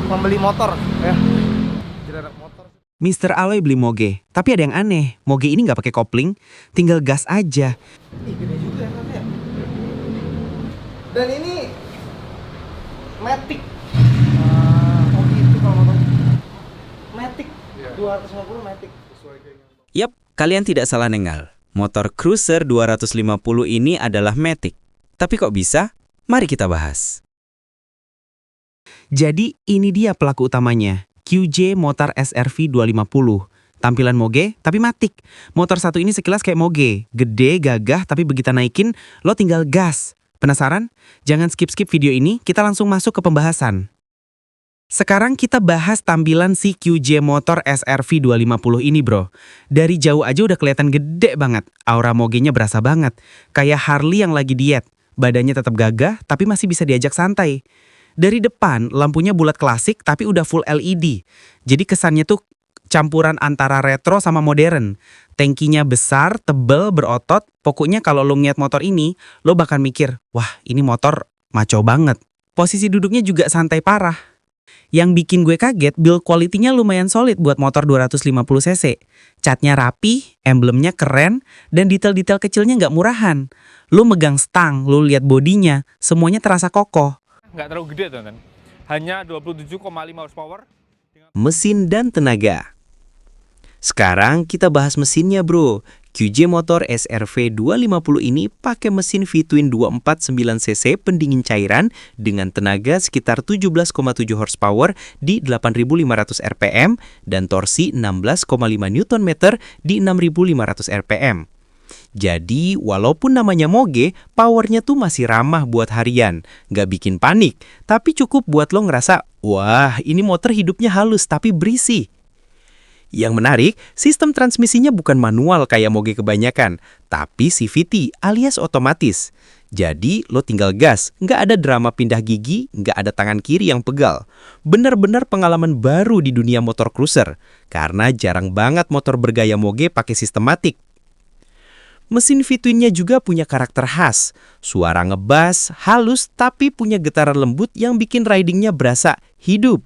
membeli motor ya. Jadi motor. Mr. Aloy beli Moge, tapi ada yang aneh. Moge ini nggak pakai kopling, tinggal gas aja. Ih, gede juga ya. Dan ini Matic. Oh gitu kalau motor. Matic. 250 Matic. Yap, kalian tidak salah nengal. Motor Cruiser 250 ini adalah Matic. Tapi kok bisa? Mari kita bahas. Jadi ini dia pelaku utamanya, QJ Motor SR-V 250. Tampilan Moge tapi Matic. Motor satu ini sekilas kayak Moge, gede, gagah, tapi begitu naikin lo tinggal gas. Penasaran? Jangan skip-skip video ini, kita langsung masuk ke pembahasan. Sekarang kita bahas tampilan si QJ Motor SR-V 250 ini bro. Dari jauh aja udah kelihatan gede banget, aura Mogenya berasa banget. Kayak Harley yang lagi diet, badannya tetap gagah tapi masih bisa diajak santai. Dari depan, lampunya bulat klasik tapi udah full LED. Jadi kesannya tuh campuran antara retro sama modern. Tangkinya besar, tebel, berotot. Pokoknya kalau lo ngeliat motor ini, lo bakal mikir, wah ini motor maco banget. Posisi duduknya juga santai parah. Yang bikin gue kaget, build quality-nya lumayan solid buat motor 250cc. Catnya rapi, emblemnya keren, dan detail-detail kecilnya nggak murahan. Lo megang stang, lo lihat bodinya, semuanya terasa kokoh. Nggak terlalu gede teman-teman, hanya 27,5 horsepower. Mesin dan tenaga. Sekarang kita bahas mesinnya bro. QJ Motor SR-V 250 ini pakai mesin V-twin 249cc pendingin cairan dengan tenaga sekitar 17,7 horsepower di 8.500 rpm dan torsi 16,5 Nm di 6.500 rpm. Jadi, walaupun namanya Moge, powernya tuh masih ramah buat harian. Nggak bikin panik, tapi cukup buat lo ngerasa, wah ini motor hidupnya halus tapi berisi. Yang menarik, sistem transmisinya bukan manual kayak Moge kebanyakan, tapi CVT alias otomatis. Jadi, lo tinggal gas, nggak ada drama pindah gigi, nggak ada tangan kiri yang pegal. Bener-bener pengalaman baru di dunia motor cruiser, karena jarang banget motor bergaya Moge pakai sistematik. Mesin V-twin-nya juga punya karakter khas. Suara ngebas, halus, tapi punya getaran lembut yang bikin ridingnya berasa hidup.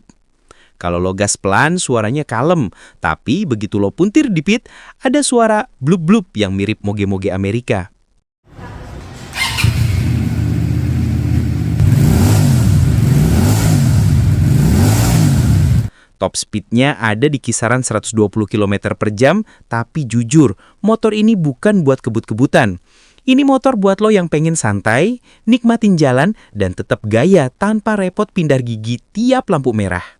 Kalau lo gas pelan, suaranya kalem. Tapi begitu lo puntir di pit, ada suara blub-blub yang mirip Moge-Moge Amerika. Top speednya ada di kisaran 120 km per jam, tapi jujur, motor ini bukan buat kebut-kebutan. Ini motor buat lo yang pengen santai, nikmatin jalan, dan tetap gaya tanpa repot pindah gigi tiap lampu merah.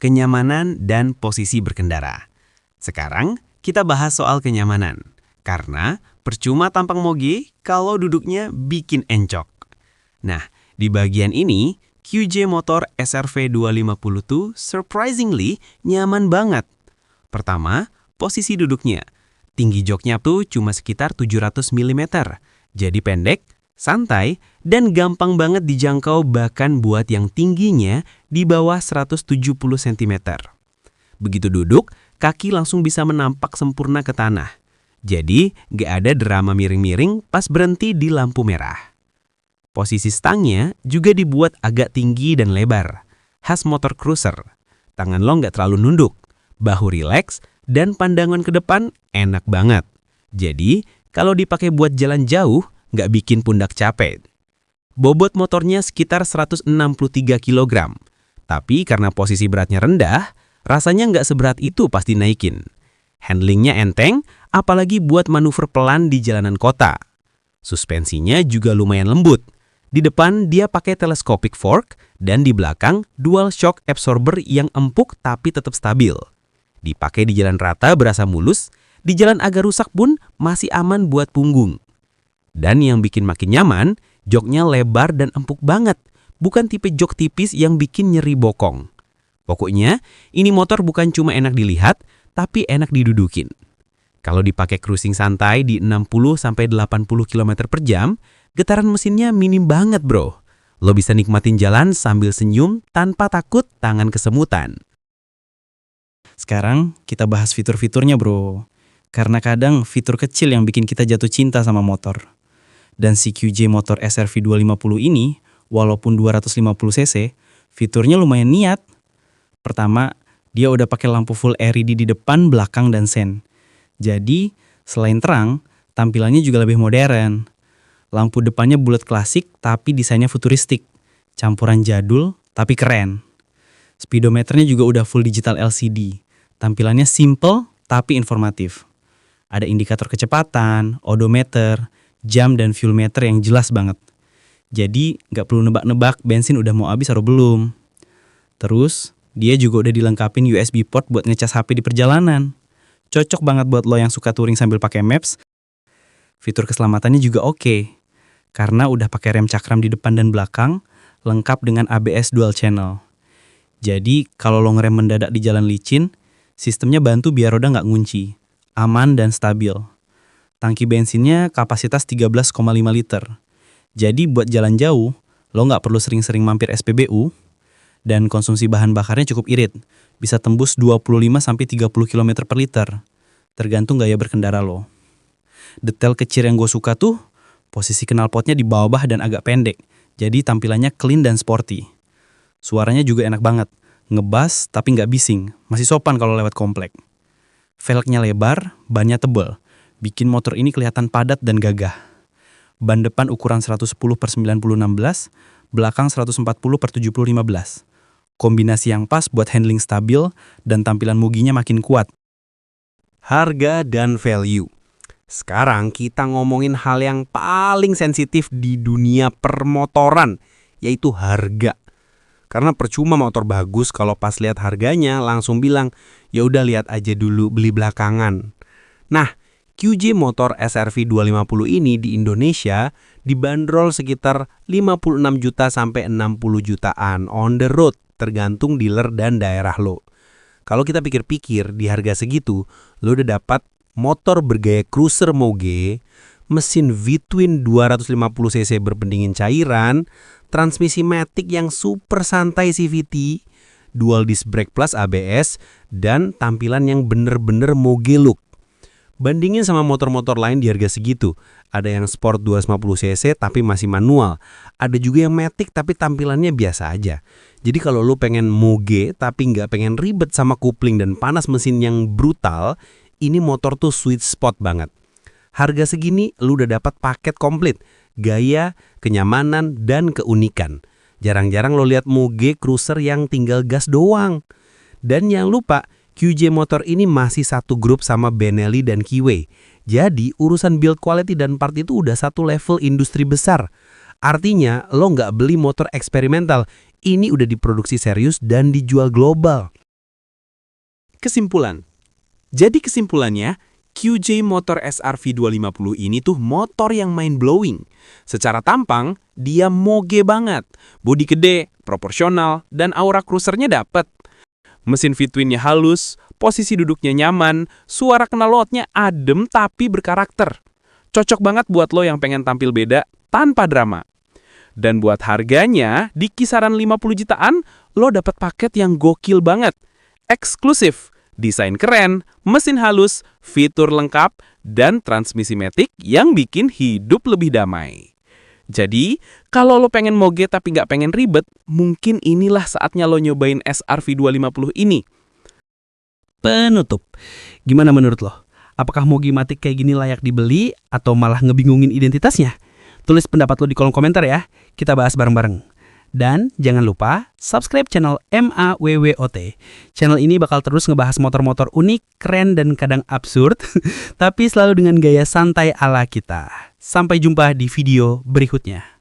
Kenyamanan dan posisi berkendara. Sekarang, kita bahas soal kenyamanan. Karena percuma tampang Moge kalau duduknya bikin encok. Nah, di bagian ini, QJ Motor SR-V 250 tuh surprisingly nyaman banget. Pertama, posisi duduknya. Tinggi joknya tuh cuma sekitar 700 mm. Jadi pendek, santai, dan gampang banget dijangkau bahkan buat yang tingginya di bawah 170 cm. Begitu duduk, kaki langsung bisa menampak sempurna ke tanah. Jadi, gak ada drama miring-miring pas berhenti di lampu merah. Posisi stangnya juga dibuat agak tinggi dan lebar, khas motor cruiser. Tangan lo nggak terlalu nunduk, bahu rileks, dan pandangan ke depan enak banget. Jadi, kalau dipakai buat jalan jauh, nggak bikin pundak capek. Bobot motornya sekitar 163 kg. Tapi karena posisi beratnya rendah, rasanya nggak seberat itu pas dinaikin. Handlingnya enteng, apalagi buat manuver pelan di jalanan kota. Suspensinya juga lumayan lembut. Di depan dia pakai telescopic fork dan di belakang dual shock absorber yang empuk tapi tetap stabil. Dipakai di jalan rata berasa mulus, di jalan agak rusak pun masih aman buat punggung. Dan yang bikin makin nyaman, joknya lebar dan empuk banget. Bukan tipe jok tipis yang bikin nyeri bokong. Pokoknya, ini motor bukan cuma enak dilihat, tapi enak didudukin. Kalau dipakai cruising santai di 60-80 km per jam, getaran mesinnya minim banget bro. Lo bisa nikmatin jalan sambil senyum tanpa takut tangan kesemutan. Sekarang kita bahas fitur-fiturnya bro. Karena kadang fitur kecil yang bikin kita jatuh cinta sama motor. Dan si QJ Motor SR-V 250 ini, walaupun 250cc, Fiturnya lumayan niat. Pertama, dia udah pakai lampu full LED di depan, belakang, dan sen. Jadi, selain terang, tampilannya juga lebih modern. Lampu depannya bulat klasik tapi desainnya futuristik. Campuran jadul tapi keren. Speedometernya juga udah full digital LCD. Tampilannya simple tapi informatif. Ada indikator kecepatan, odometer, jam, dan fuel meter yang jelas banget. Jadi nggak perlu nebak-nebak bensin udah mau habis atau belum. Terus, dia juga udah dilengkapin USB port buat ngecas HP di perjalanan. Cocok banget buat lo yang suka touring sambil pakai Maps. Fitur keselamatannya juga oke. Karena udah pakai rem cakram di depan dan belakang, lengkap dengan ABS dual channel. Jadi, kalau lo ngerem mendadak di jalan licin, sistemnya bantu biar roda nggak ngunci. Aman dan stabil. Tangki bensinnya kapasitas 13,5 liter. Jadi, buat jalan jauh, lo nggak perlu sering-sering mampir SPBU, dan konsumsi bahan bakarnya cukup irit. Bisa tembus 25-30 km per liter. Tergantung gaya berkendara lo. Detail kecil yang gue suka tuh, posisi knalpotnya di bawah dan agak pendek, jadi tampilannya clean dan sporty. Suaranya juga enak banget, ngebas tapi nggak bising, masih sopan kalau lewat komplek. Velgnya lebar, bannya tebal, bikin motor ini kelihatan padat dan gagah. Ban depan ukuran 110/90/16, belakang 140/70/15. Kombinasi yang pas buat handling stabil dan tampilan muginya makin kuat. Harga dan value. Sekarang kita ngomongin hal yang paling sensitif di dunia permotoran, yaitu harga. Karena percuma motor bagus kalau pas lihat harganya langsung bilang, ya udah lihat aja dulu, beli belakangan. Nah, QJ Motor SR-V 250 ini di Indonesia dibanderol sekitar 56 juta sampai 60 jutaan on the road, tergantung dealer dan daerah lo. Kalau kita pikir-pikir di harga segitu, lo udah dapat motor bergaya cruiser moge, mesin V-twin 250cc berpendingin cairan, transmisi matic yang super santai CVT, dual disc brake plus ABS, dan tampilan yang bener-bener moge look. Bandingin sama motor-motor lain di harga segitu. Ada yang sport 250cc tapi masih manual. Ada juga yang matic tapi tampilannya biasa aja. Jadi kalau lu pengen moge tapi nggak pengen ribet sama kupling dan panas mesin yang brutal, ini motor tuh sweet spot banget. Harga segini lu udah dapat paket komplit. Gaya, kenyamanan, dan keunikan. Jarang-jarang lo lihat moge cruiser yang tinggal gas doang. Dan yang lupa, QJ Motor ini masih satu grup sama Benelli dan Kiwi. Jadi urusan build quality dan part itu udah satu level industri besar. Artinya lo nggak beli motor eksperimental. Ini udah diproduksi serius dan dijual global. Kesimpulan. Jadi kesimpulannya, QJ Motor SR-V 250 ini tuh motor yang mind-blowing. Secara tampang, dia moge banget. Bodi gede, proporsional, dan aura cruisernya dapet. Mesin V-twinnya halus, posisi duduknya nyaman, suara knalpotnya adem tapi berkarakter. Cocok banget buat lo yang pengen tampil beda tanpa drama. Dan buat harganya, di kisaran 50 jutaan, lo dapat paket yang gokil banget. Eksklusif. Desain keren, mesin halus, fitur lengkap, dan transmisi matic yang bikin hidup lebih damai. Jadi, kalau lo pengen moge tapi nggak pengen ribet, mungkin inilah saatnya lo nyobain SR-V 250 ini. Penutup, gimana menurut lo? Apakah moge matic kayak gini layak dibeli atau malah ngebingungin identitasnya? Tulis pendapat lo di kolom komentar ya, kita bahas bareng-bareng. Dan jangan lupa subscribe channel MAWWOT. Channel ini bakal terus ngebahas motor-motor unik, keren, dan kadang absurd, tapi selalu dengan gaya santai ala kita. Sampai jumpa di video berikutnya.